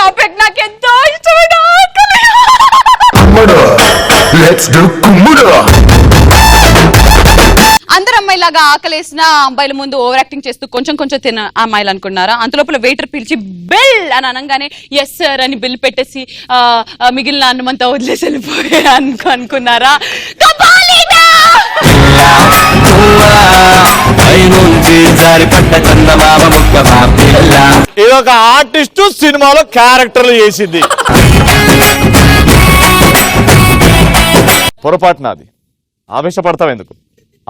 Topic నాకు ఎంతో ఇష్టమైన ఆకలి. అందరు అమ్మాయిలాగా ఆకలేసిన అమ్మాయిల ముందు ఓవర్ యాక్టింగ్ చేస్తూ కొంచెం కొంచెం తిన అమ్మాయిలు అనుకున్నారా? అంతలోపల వెయిటర్ పిలిచి బిల్ అని అనగానే ఎస్ సార్ అని బిల్ పెట్టేసి మిగిలిన అన్నమంతా వదిలేసి వెళ్ళిపోయి అనుకున్నారా? ఇది ఒక ఆర్టిస్టు సినిమాలో క్యారెక్టర్లు చేసింది. పొరపాటు నాది. ఆవేశపడతావు ఎందుకు?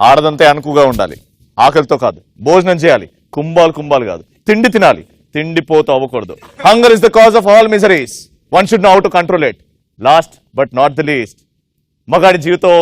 ఆడదంతే అనుకుగా ఉండాలి. ఆకలితో కాదు, భోజనం చేయాలి. కుంభాలు కుంభాలు కాదు, తిండి తినాలి. తిండిపోతూ అవ్వకూడదు. Hunger is the cause of all miseries. One should know how to control it. Last but not the least, మగాడి జీవితం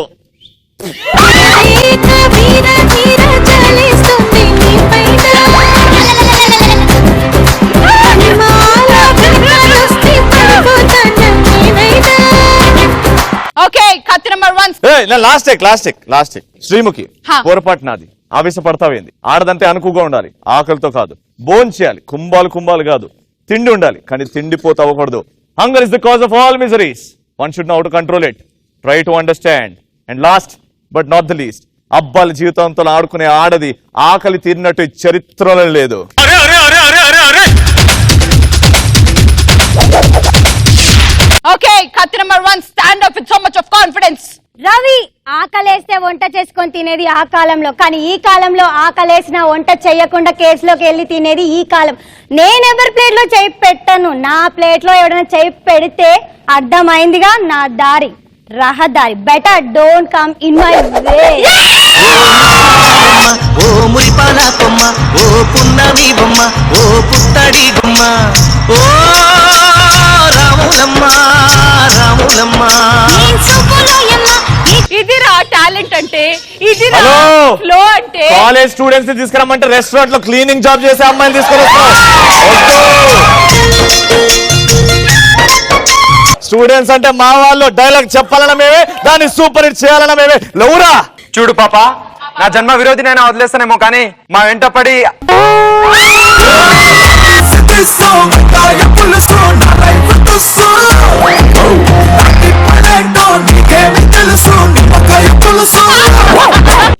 లాస్ట్ శ్రీముఖి. పొరపాటు నాది. ఆవేశపడతావేంది? ఆడదంటే అనుకుగా ఉండాలి. ఆకలితో కాదు, భోజనం చేయాలి. కుంభాలు కుంభాలు కాదు, తిండి ఉండాలి. కానీ తిండిపోతూ అవ్వకూడదు. Hunger is the cause of all miseries. One should know how to control it. Try to understand. And last but not the least, అబ్బాయిల జీవితంతో ఆడుకునే ఆడది ఆకలి తీరినట్టు చరిత్రలో లేదు. ఓకే, కత్తి number 1, stand up with so much of confidence. Ravi, ఆకలేస్తే వంట చేసుకొని తినేది ఆ కాలంలో, కానీ ఈ కాలంలో ఆకలేసిన వంట చెయ్యకుండా కేసులోకి వెళ్ళి తినేది ఈ కాలం. నేను ఎవరి ప్లేట్ లో చేయి పెట్టను. నా ప్లేట్ లో ఎవరైనా చేయి పెడితే అర్థమైందిగా, నా దారి రహదారి. Better don't come in my way. ఓ మురిపాల కొమ్మ, ఓ పున్నమి బొమ్మ, ఓ పుత్తడి గుమ్మ, ఓ రాములమ్మ రాములమ్మ. ఇదిరా టాలెంట్ అంటే, ఇదిరా ఫ్లో అంటే. కాలేజ్ స్టూడెంట్స్ ని తీసుకురమ్మంటే రెస్టారెంట్ లో క్లీనింగ్ జాబ్ చేసే అమ్మాయిని తీసుకురా. స్టూడెంట్స్ అంటే మా వాళ్ళు. డైలాగ్ చెప్పాలన్నా మేమే, దాన్ని సూపర్ హిట్ చేయాలన్నా మేమే. లౌరా చూడు పాప, నా జన్మ విరోధినైనా వదిలేస్తానేమో కానీ మా వెంట పడి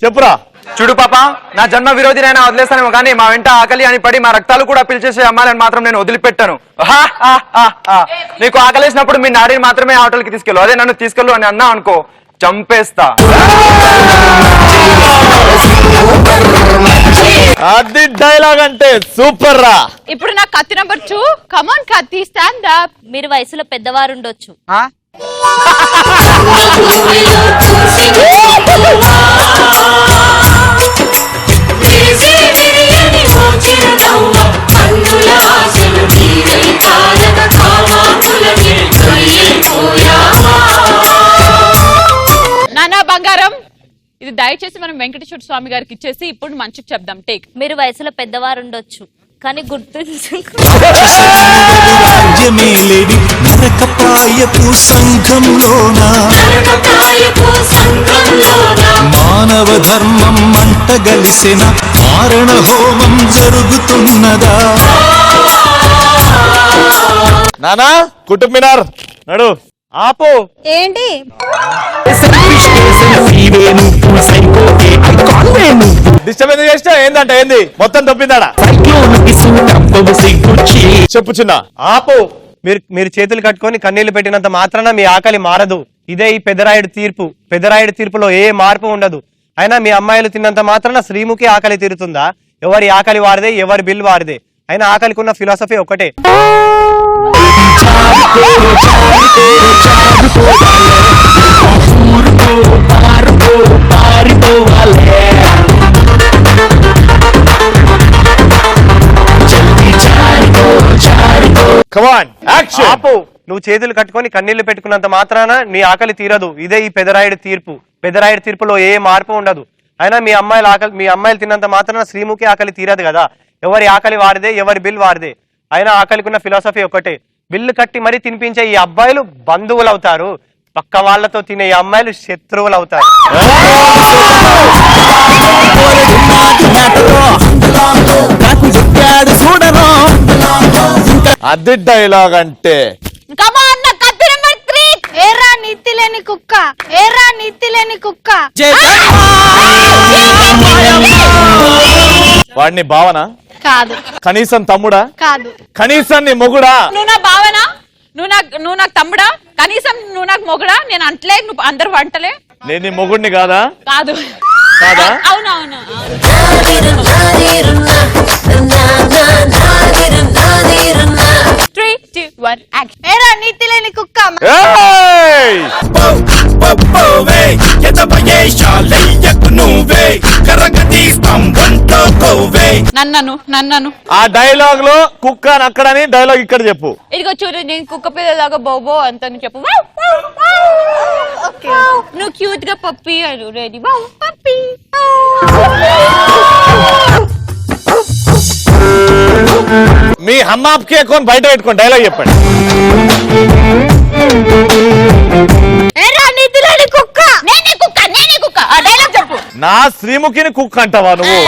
చెప్పురా. చూడు పాప, నా జన్మ విరోధినైనా వదిలేస్తానేమో కానీ మా వెంట ఆకలి అని పడి మా రక్తాలు కూడా పిలిచేసే అమ్మాయిని మాత్రం నేను వదిలిపెట్టాను. నీకు ఆకలేసినప్పుడు మీ నాడిని మాత్రమే హోటల్కి తీసుకెళ్ళు. అదే నన్ను తీసుకెళ్ళు అని అన్నా అనుకో, చంపేస్తా. అది డైలాగ్ అంటే సూపర్ రా. ఇప్పుడు నా కత్తి నెంబర్ 2. కమాన్ కత్తి, స్టాండ్ అప్. మీరు వయసులో పెద్దవారు ఉండొచ్చు, నానా బంగారం, ఇది దయచేసి మనం వెంకటేశ్వర స్వామి గారికి ఇచ్చేసి ఇప్పుడు మంచికి చెప్దాం. టేక్. మీరు వయసులో పెద్దవారు ఉండొచ్చు కానీ గుర్తుంచుకో, మానవ ధర్మం మంట గలిసిన మారణ హోమం జరుగుతున్నదా. నానా కుటుబ్ మినార్ నడు. ఆపు. ఏంటి డిస్టర్బెన్స్ చేసినా ఏందంట? ఏంది మొత్తం తప్పిందాడా? చెప్పు చిన్న. ఆపు. మీరు చేతులు కట్టుకొని కన్నీళ్లు పెట్టినంత మాత్రాన మీ ఆకలి మారదు. ఇదే ఈ పెదరాయుడు తీర్పు. పెదరాయుడు తీర్పులో ఏ మార్పు ఉండదు. అయినా మీ అమ్మాయిలు తిన్నంత మాత్రాన శ్రీముఖి ఆకలి తీరుతుందా? ఎవరి ఆకలి వారిదే, ఎవరి బిల్ వారిదే. అయినా ఆకలికి ఉన్న ఫిలాసఫీ ఒకటే. ఆపు. నువ్వు చేతులు కట్టుకొని కన్నీళ్లు పెట్టుకున్నంత మాత్రాన నీ ఆకలి తీరదు. ఇదే ఈ పెదరాయుడు తీర్పు. పెదరాయుడు తీర్పులో ఏ మార్పు ఉండదు. అయినా మీ అమ్మాయిలు తిన్నంత మాత్రాన శ్రీముఖి ఆకలి తీరదు కదా. ఎవరి ఆకలి వారిదే, ఎవరి బిల్ వారిదే. అయినా ఆకలికి ఉన్న ఫిలాసఫీ ఒకటే. బిల్లు కట్టి మరీ తినిపించే ఈ అబ్బాయిలు బంధువులు అవుతారు, పక్క వాళ్ళతో తినే ఈ అమ్మాయిలు శత్రువులు అవుతారు. అది డైలాగ్ అంటే. కమాన్ నా కత్తి నెంబర్ 3. ఏరా నీతి లేని కుక్క, ఏరా నీతి లేని కుక్క. వాడిని భావన కాదు కనీసం తమ్ముడా కాదు కనీసం నీ మొగుడా? నువ్వు నా భావన, నువ్వు నాకు తమ్ముడా, కనీసం నువ్వు నాకు మొగుడా? నేను అంటలే, నువ్వు అందరు వంటలే. నేను నీ మొగుడిని కాదా? కాదు కాదా? అవునవును. 3, 2, 1 యాక్షన్. ఏరా నీతి లేని కుక్క. ఏయ్! నన్నను ఆ డైలాగ్ లో కుక్క అని అక్కడని డైలాగ్ ఇక్కడ చెప్పు. ఇదిగో చూడు, నేను కుక్క పిల్లలాగా బోబో అంత చెప్పు. Wow, wow, wow. నువ్వు క్యూట్ గా పప్పి అను. రెడీ? పప్పి. మీ హమ్మాప్కి ఎక్కువ బయట పెట్టుకోండి, డైలాగ్ చెప్పండి. ఏరా నీతి లేని కుక్క. నేనే కుక్క. ఆ డైలాగ్ చెప్పు. నా శ్రీముఖిని కుక్క అంటావా నువ్వు?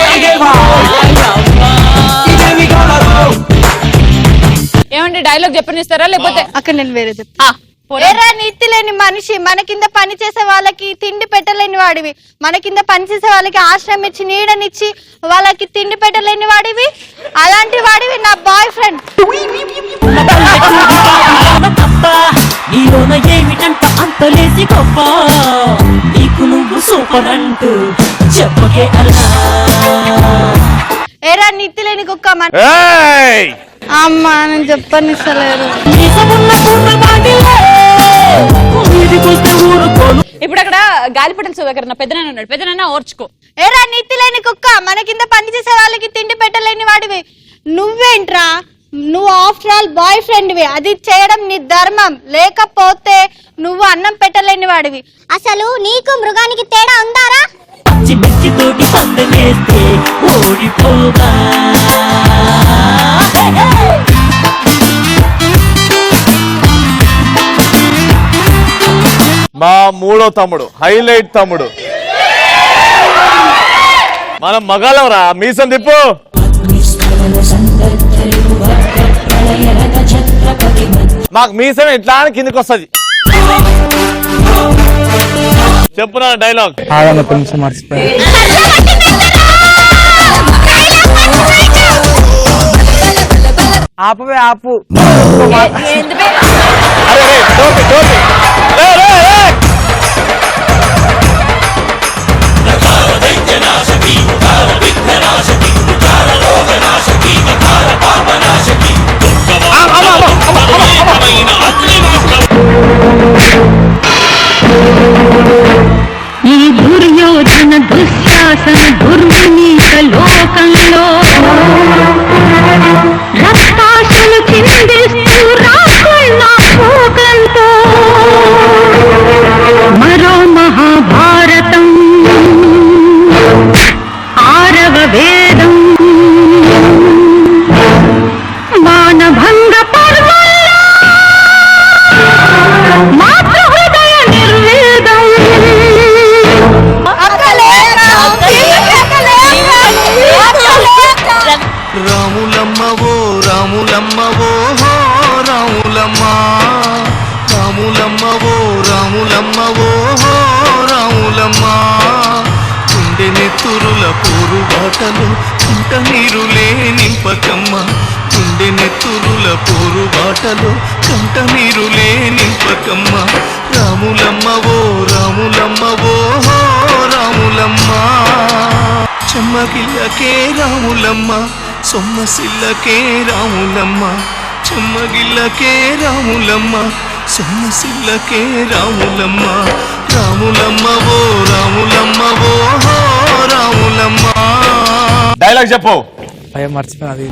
ఏమండి డైలాగ్ చెప్పనిస్తారా లేకపోతే? అక్కడ నేను వేరే చెప్తా. ఏరా నీతి లేని మనిషి, మన కింద పని చేసే వాళ్ళకి తిండి పెట్టలేని వాడివి, మన కింద పని చేసే వాళ్ళకి ఆశ్రయం ఇచ్చి నీడనిచ్చి వాళ్ళకి తిండి పెట్టలేని వాడివి, అలాంటి వాడివి నా బాయ్ ఫ్రెండ్. నీలోన ఏమిటంట అంతలేసి గొప్ప, నీకు నువ్వు సూపర్ అంటూ చెప్పకే అలా. ఏరా నీతి లేని కుక్క. ఏయ్! అమ్మా నేను చెప్పనిస్తలేరు. ఇప్పుడు అక్కడ గాలిపటం సుధాకర్ నా పెద్దనాన్న ఉన్నాడు. పెద్దనాన్న ఓర్చుకో. ఏరా నీతి లేని కుక్క, మన కింద పని చేసే వాళ్ళకి తిండి పెట్టలేని వాడివి. నువ్వేంట్రా, నువ్వు ఆఫ్టర్ ఆల్ బాయ్ ఫ్రెండ్వి, అది చేయడం నీ ధర్మం, లేకపోతే నువ్వు అన్నం పెట్టలేని వాడివి. అసలు నీకు మృగానికి తేడా ఉందారా? చిన్నచ్చి తోటి పందలేస్తే ఓడిపోగా. మా మూడో తమ్ముడు, హైలైట్ తమ్ముడు. మనం మగాళ్ళంరా, మీసం తిప్పు. మాకు మీసం ఎట్లా అని కిందకి వస్తుంది. చెప్పు నా డైలాగ్. ఆపువే ఆపు. అరే రే, టోపీ, టోపీ. రే, రే, రే. ఈ దుర్యోధన దుశ్శాసన దుర్వినీత లోకంలో రక్తాశలు చిందిస్తూ రాకున్న పోకంతో మరో మహాభారతం ఆరవ వేదం మానభంగ పర్వంలో మాతృహృదయ నిర్వేదం. రాములమ్మవో రాములమ్మవో హో రాములమ్మ, రాములమ్మవో రాములమ్మవో హో రాములమ్మ. గుండె నెత్తురుల పోరు బాటలు కంట నీరులే నింపకమ్మ, గుండె నెత్తురుల పోరు బాటలు కంట నీరులే నింపకమ్మ. రాములమ్మవో రాములమ్మవో హో రాములమ్మ. చెమ్మగిల్లకే రాములమ్మ, సొమ్మసిల్లకే రాములమ్మ, చెమ్మగిల్లకే రాములమ్మ, సొమ్మసిల్లకే రాములమ్మ. రాములమ్మవో రాములమ్మవో హో రాములమ్మ. డైలాగ్ చెప్పు. మర్చిపోయి